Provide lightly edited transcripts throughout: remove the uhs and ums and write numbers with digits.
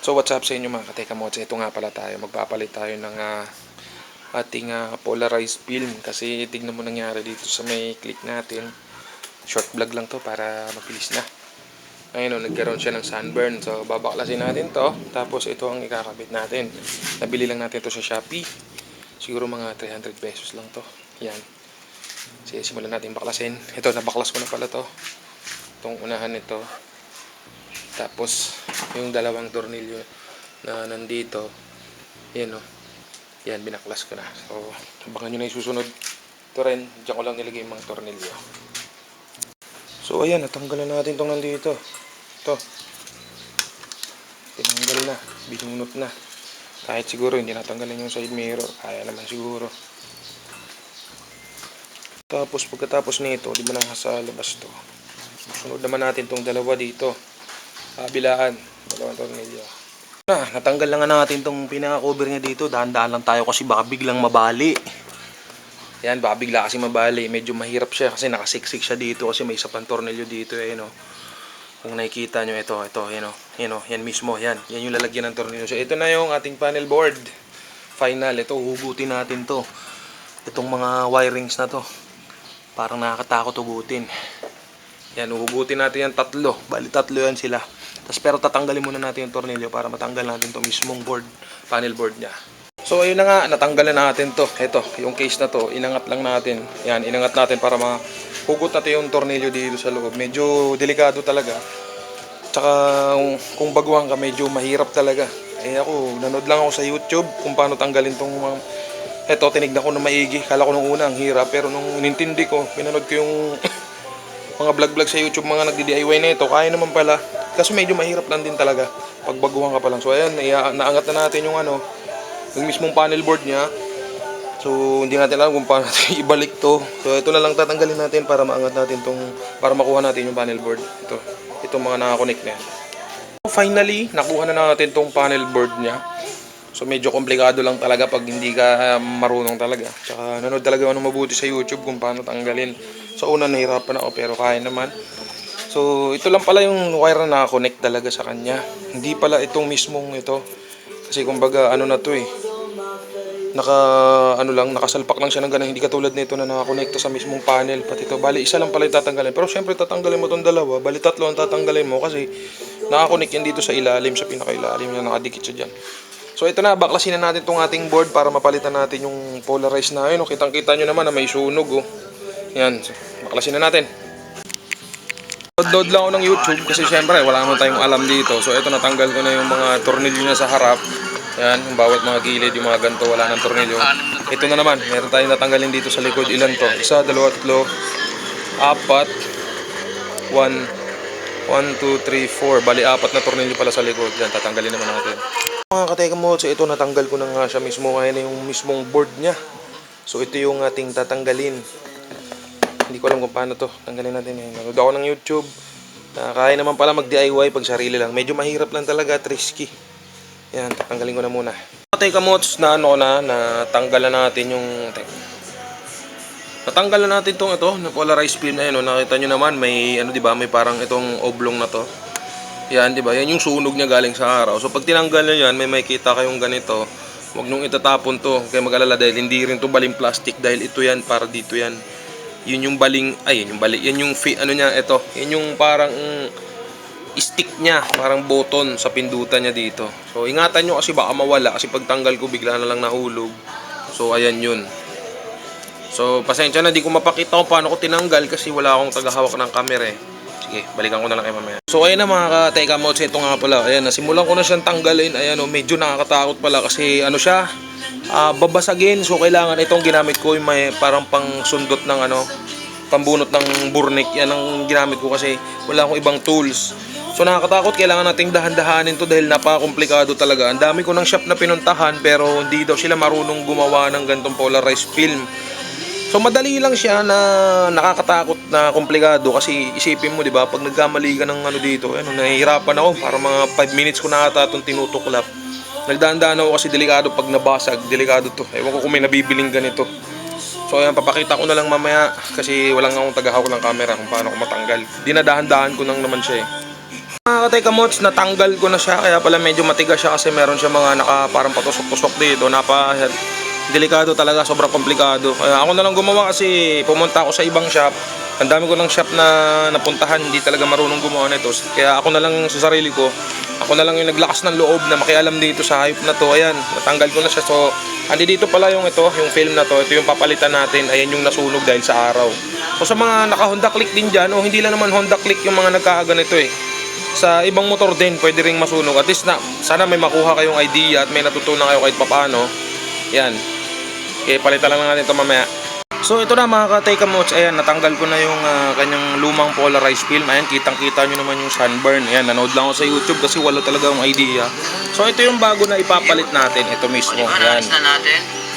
So what's up sa inyo mga kateka mods? Ito nga pala tayo, magpapalit tayo ng ating polarized film. Kasi tignan mo nangyari dito sa may click natin. Short vlog lang to para mabilis na. Ngayon nagkaroon siya ng sunburn. So babaklasin natin to. Tapos ito ang ikakabit natin. Nabili lang natin to sa Shopee. Siguro mga 300 pesos lang to. Yan. Sige, simulan natin baklasin. Ito, nabaklas ko na pala to. Itong unahan nito. Tapos yung dalawang tornilyo na nandito, yan o, yan, binaklas ko na. So abangan nyo na yung susunod. Ito rin, dyan ko lang nilagay yung mga tornilyo. So ayan, natanggalan natin itong nandito. Ito, tinanggal na, binunot na. Kahit siguro hindi natanggalan yung side mirror, kaya naman siguro. Tapos pagkatapos nito, di ba nasa labas to, susunod naman natin itong dalawa dito, kabilaan, dalawang tornilyo. Natanggal lang natin itong pinaka-cover niya dito. Dahan-dahan lang tayo kasi baka biglang mabali. Yan, baka bigla kasi mabali. Medyo mahirap siya kasi nakasiksik siya dito kasi may isa pang tornilyo dito. Yan o. Kung nakikita nyo, ito, yan o. Yan mismo, yan. Yan yung lalagyan ng tornilyo. So ito na yung ating panel board. Final, ito, hugutin natin to. Itong mga wirings na to. Parang nakakatakot hugutin. Yan, uhugutin natin yan tatlo. Bali tatlo yan sila. Pero tatanggalin muna natin yung tornilyo para matanggal natin to mismong board, panel board niya. So ayun na nga, natanggalan natin to. Ito, yung case na to, inangat lang natin. Yan, inangat natin para mahugot natin yung tornilyo dito sa loob. Medyo delikado talaga. Tsaka kung baguhan ka, medyo mahirap talaga. Ako, nanood lang ako sa YouTube kung paano tanggalin tong ito, tinignan ko na maigi. Kala ko nung una ang hirap, pero nung inintindi ko, pinanood ko yung mga vlog sa YouTube, mga nagdi-DIY na ito, kaya naman pala. Kasi medyo mahirap lang din talaga pag baguhan ka pa lang. So ayan, naangat na natin yung yung mismong panel board niya. So hindi natin alam kung paano natin ibalik to. So ito na lang tatanggalin natin para maangat natin para makuha natin yung panel board. Itong mga nakakonect na yan. So, finally, nakuha na natin tong panel board niya. So medyo komplikado lang talaga pag hindi ka marunong talaga. Tsaka nanood talaga ako mabuti sa YouTube kung paano tanggalin. So una nahirapan ako pero kaya naman. So ito lang pala yung wire na naka-connect talaga sa kanya. Hindi pala itong mismong ito. Kasi kumbaga ano na to nakasalpak lang siya ng ganun. Hindi katulad nito na naka-connect sa mismong panel. Pati ito, bali isa lang pala yung tatanggalin. Pero syempre tatanggalin mo itong dalawa. Bali tatlo ang tatanggalin mo kasi naka-connect yan dito sa ilalim, sa pinaka-ilalim niya, nakadikit siya dyan. So ito na, baklasin na natin itong ating board para mapalitan natin yung polarized na. Ayun, kitang-kita nyo naman na may sunog. Yan, so, baklasin na natin. Download lang ako ng YouTube kasi syempre wala naman tayong alam dito. So ito, natanggal ko na yung mga tornilyo niya sa harap. Yan, yung bawat mga gilid, yung mga ganito, wala ng tornilyo. Ito na naman, meron tayong natanggalin dito sa likod. Ilan to? Isa, dalawa, tatlo, apat, 1, 2, 3, 4. Bali, apat na tornilyo pala sa likod. Yan, tatanggalin naman natin. Mga kateka mo, so ito natanggal ko na nga siya mismo. Ngayon yung mismong board niya. So ito yung ating tatanggalin. Hindi ko alam kung paano to tanggalin natin ngayon. Nanood ako ng YouTube. Kaya naman pala mag-DIY pag sarili lang. Medyo mahirap lang talaga, risky. Yan, tatanggalin ko na muna. Kateka mo, natanggalan natin yung natanggalan natin itong na polarized film na yun. Nakita nyo naman, may diba, may parang itong oblong na to. Yan, diba? Yan yung sunog niya galing sa araw. So pag tinanggal nyo yan, may makita kayong ganito. Huwag nung itatapon to. Kaya mag-alala dahil hindi rin to baling plastic. Dahil ito yan, para dito yan. Yun yung baling, yan yung niya, ito. Yan yung parang stick niya, parang button sa pindutan niya dito. So ingatan nyo kasi baka mawala. Kasi pag tanggal ko, bigla na lang nahulog. So ayan yun. So pasensya na, di ko mapakita kung paano ko tinanggal kasi wala akong tagahawak ng camera Sige, balikan ko na lang kayo mamaya. So ayun na mga ka-teka mods, ito nga pala. Ayan, nasimulan ko na siyang tanggalin. Ayan medyo nakakatakot pala kasi siya, babasagin. So kailangan itong ginamit ko yung may parang pang sundot ng pambunot ng burnik. Yan ang ginamit ko kasi wala akong ibang tools. So nakakatakot, kailangan nating dahan-dahanin to dahil napaka-komplikado talaga. Ang dami ko ng shop na pinuntahan pero hindi daw sila marunong gumawa ng ganitong polarized film. So madali lang siya na nakakatakot na komplikado kasi isipin mo, 'di ba, pag nagkamali ka ng dito, nahihirapan ako para mga 5 minutes ko na ata itong tinutuklap. Nagdaan-daan ako kasi delikado pag nabasag, delikado to. Ewan ko kung may nabibiling ganito. So ayan, papakita ko na lang mamaya kasi walang akong tagahawak ng camera kung paano ko matanggal. Dinadahan-dahan ko nang naman siya Mga katekamots, natanggal ko na siya, kaya pala medyo matigas siya kasi meron siya mga parang patusok-tusok dito. Delikado talaga, sobrang komplikado. Kaya ako na lang gumawa kasi pumunta ako sa ibang shop. Ang dami ko ng shop na napuntahan, hindi talaga marunong gumawa nito. Kaya ako na lang sa sarili ko, ako na lang yung naglakas ng loob na makialam dito sa hype na to. Ayan, natanggal ko na siya. So, andi dito pala yung yung film na to. Ito yung papalitan natin. Ayan yung nasunog dahil sa araw. So, sa mga naka-Honda Click din dyan, hindi lang naman Honda Click yung mga nagkakaganito eh. Sa ibang motor din, pwede ring masunog. At least sana may makuha kayong idea at may natutunan kayo kahit papaano. Yan. Okay, palitan lang natin ito mamaya. So ito na mga ka-Tekamots, ayan, natanggal ko na yung kanyang lumang polarized film. Ayan, kitang-kita nyo naman yung sunburn. Ayan, nanood lang ako sa YouTube kasi wala talaga akong idea. So ito yung bago na ipapalit natin, ito mismo. Ayan.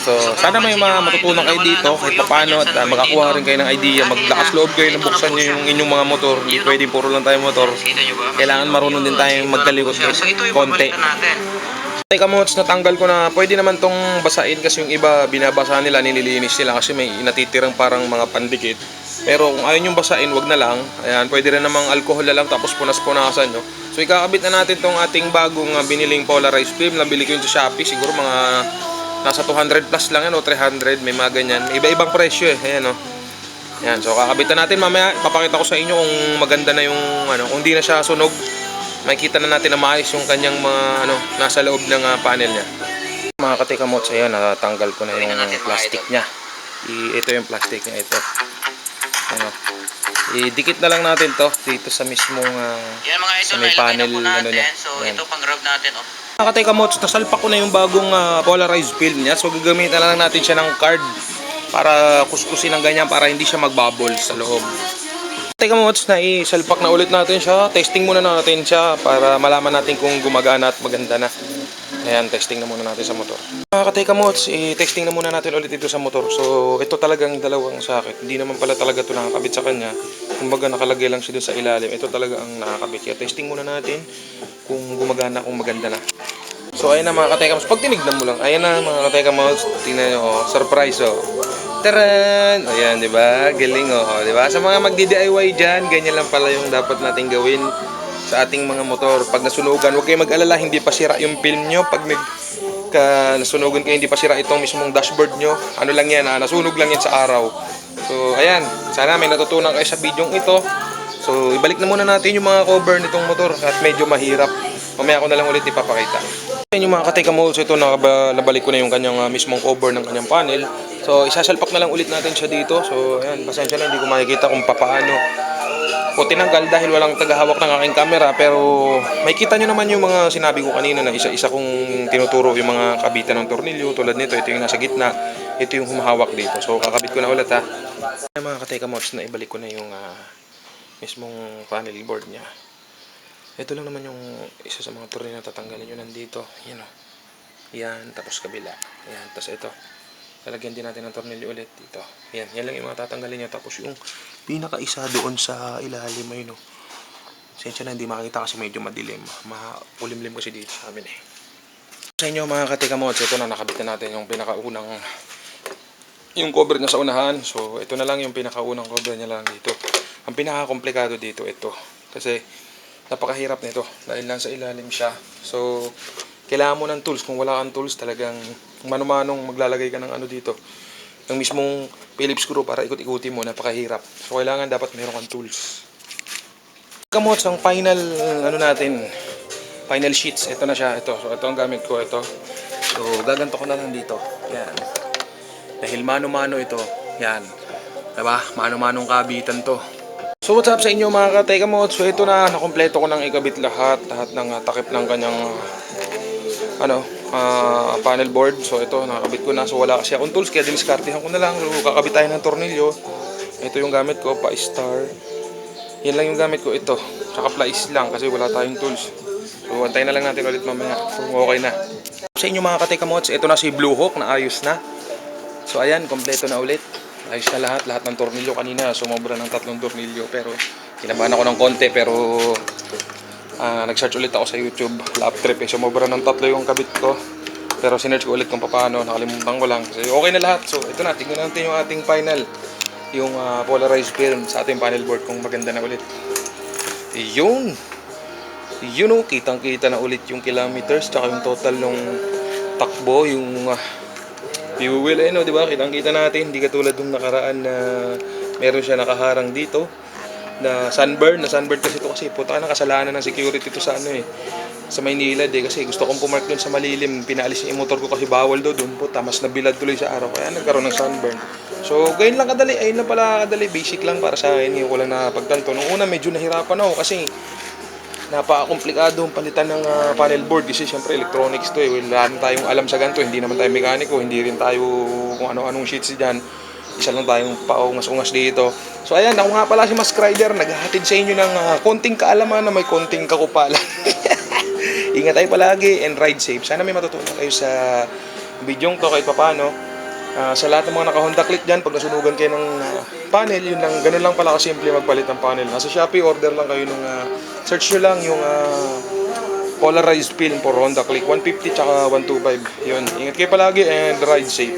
So sana may matutunan kayo dito kahit paano at makakuha rin kayo ng idea. Maglakas loob kayo na buksan nyo yung inyong mga motor. Hindi pwede puro lang tayo motor. Kailangan marunong din tayong magkalikot konti. Tekamots, natanggal ko na. Pwede naman tong basain kasi yung iba binabasa nila, nililinis nila kasi may natitirang parang mga pandikit. Pero kung ayaw yung basain, wag na lang. Ayan, pwede rin namang alcohol na lang tapos punas-punasan nyo. So ikakabit na natin tong ating bagong biniling polarized film. Nabili ko yun sa Shopee, siguro mga nasa 200 plus lang yan o 300, may mga ganyan. Iba-ibang presyo eh. Ayan o. Ayan, so kakabitan natin mamaya. Papakita ko sa inyo kung maganda na yung kung di na siya sunog. Makikita na natin na maayos yung kanyang mga nasa loob ng panel niya. Mga ka-Tekamots, ayan, natanggal ko na yung plastic niya. Ito yung plastic niya, ito. Idikit na lang natin to dito sa mismong sa may panel niya. So ito pang-grab natin Mga ka-Tekamots, nasalpak ko na yung bagong polarized film niya. So gagamitin na lang natin siya ng card para kuskusin ng ganyan para hindi siya magbubble sa loob. Tekamots, na isalpak na ulit natin siya. Testing muna natin siya para malaman natin kung gumagana at maganda na. Ayan, testing na muna natin sa motor. Mga ka-Tekamots, testing na muna natin ulit ito sa motor. So, ito talagang dalawang socket. Hindi naman pala talaga ito nakakabit sa kanya. Kumbaga nakalagay lang siya dun sa ilalim. Ito talaga ang nakakabit. Kaya testing muna natin kung gumagana, kung maganda na. So, ayan na mga ka-Tekamots. Pag tinignan mo lang, ayan na mga ka-Tekamots. Tingnan nyo, surprise Taran! Ayan, di ba? Galing di ba? Sa mga magdi-DIY dyan, ganyan lang pala yung dapat nating gawin sa ating mga motor. Pag nasunugan, huwag kayong mag-alala, hindi pa sira yung film nyo. Pag nasunugan kayo, hindi pa sira itong mismong dashboard nyo. Ano lang yan, nasunog lang yan sa araw. So, ayan. Sana may natutunan kayo sa video ito. So, ibalik na muna natin yung mga cover nitong motor at medyo mahirap. Mamaya ko na lang ulit ipapakita. Yung mga ka-Tekamots, ito nabalik ko na yung kanyang mismong cover ng kanyang panel. So isasalpak na lang ulit natin siya dito. So ayan, pasensya na, hindi ko makikita kung paano ko tinanggal dahil walang tagahawak ng aking camera. Pero makikita nyo naman yung mga sinabi ko kanina na isa-isa kong tinuturo yung mga kabitan ng tornilyo. Tulad nito, ito yung nasa gitna, ito yung humahawak dito. So kakabit ko na ulit ha. Mga ka-Tekamots, na ibalik ko na yung mismong panel board niya. Ito lang naman yung isa sa mga tornilyo na tatanggalin nyo nandito. Yan yan, tapos kabila. Yan, tapos ito. Lalagyan din natin ng tornilyo ulit dito. Yan, yan lang yung mga tatanggalin nyo. Tapos yung pinaka-isa doon sa ilalim ay Sensya na hindi makita kasi medyo madilim. Makulimlim kasi dito sa amin eh. Sa inyo mga ka-Tekamots, ito na nakabit na natin yung pinakaunang yung cover niya sa unahan. So ito na lang yung pinakaunang cover niya lang dito. Ang pinaka-komplikado dito ito. Kasi napakahirap nito dahil nasa ilalim siya. So kailangan mo ng tools. Kung wala kang tools, talagang mano-manong maglalagay ka ng dito. Ng mismong Phillips screw para ikot-ikutin mo, napakahirap. So kailangan dapat meron kang tools. Kamots, ang final natin, final sheets. Ito na siya, ito. So ito ang gamit ko, ito. So gaganto ko na lang dito. Yan. Dahil mano-mano ito. Yan. Diba? Mano-manong kabitan to. So what's up sa inyo mga ka-Tekamots? So ito na, nakompleto ko ng ikabit lahat ng takip ng kanyang panel board. So ito, nakakabit ko na. So wala kasi akong tools, kaya diniskartehan ko na lang. So kakabit tayo ng tornilyo. Ito yung gamit ko, pa-star. Yan lang yung gamit ko, ito. Saka plies lang kasi wala tayong tools. So antayin na lang natin ulit mamaya kung okay na. Sa inyo mga ka-Tekamots, ito na si Blue Hawk, na ayos na. So ayan, kompleto na ulit. Ayos na lahat ng tornilyo. Kanina sumobra ng 3 tornilyo, pero kinabahan ako ng konti. Pero nag-search ulit ako sa YouTube, lap trip eh. Sumobra ng 3 yung kabit ko, pero sinearch ko ulit kung paano, nakalimutan ko lang. So okay na lahat. So ito na, tingnan natin yung ating final, yung polarized film sa ating panel board kung maganda na ulit. Yun. Yun o, kitang-kita na ulit yung kilometers tsaka yung total nung takbo, yung fuel, eh no, di ba? Kitang-kita natin, hindi katulad nung nakaraan na meron siya nakaharang dito na sunburn kasi ito kasi puta na kasalanan ng security ito sa ano eh sa Maynila kasi gusto kong pumark doon sa malilim, pinaalis yung motor ko kasi bawal daw doon, puta mas nabilad tuloy sa araw kaya nagkaroon ng sunburn. So ganyan lang kadali, ayun lang pala kadali, basic lang para sa akin, yung walang napagtanto. Nung una medyo nahirapan ako kasi napaka-komplikado ang palitan ng panel board kasi syempre electronics to eh. Wala na tayong alam sa ganito, hindi naman tayo mekaniko, hindi rin tayo kung ano-anong sheets dyan. Isa lang tayong paungas-ungas dito. So ayan, ako nga pala si Mas Rider, naghahatid sa inyo ng konting kaalaman na may konting kakupalan. Ingat tayo palagi and ride safe. Sana may matutunan kayo sa bidyong to kahit papano. Sa lahat ng mga naka-Honda Click dyan, pag nasunugan kayo ng panel, yun lang, ganun lang pala kasimple magpalit ng panel. Sa Shopee, order lang kayo ng, search nyo lang yung polarized film for Honda Click, 150 tsaka 125. Yun, ingat kayo palagi and ride safe.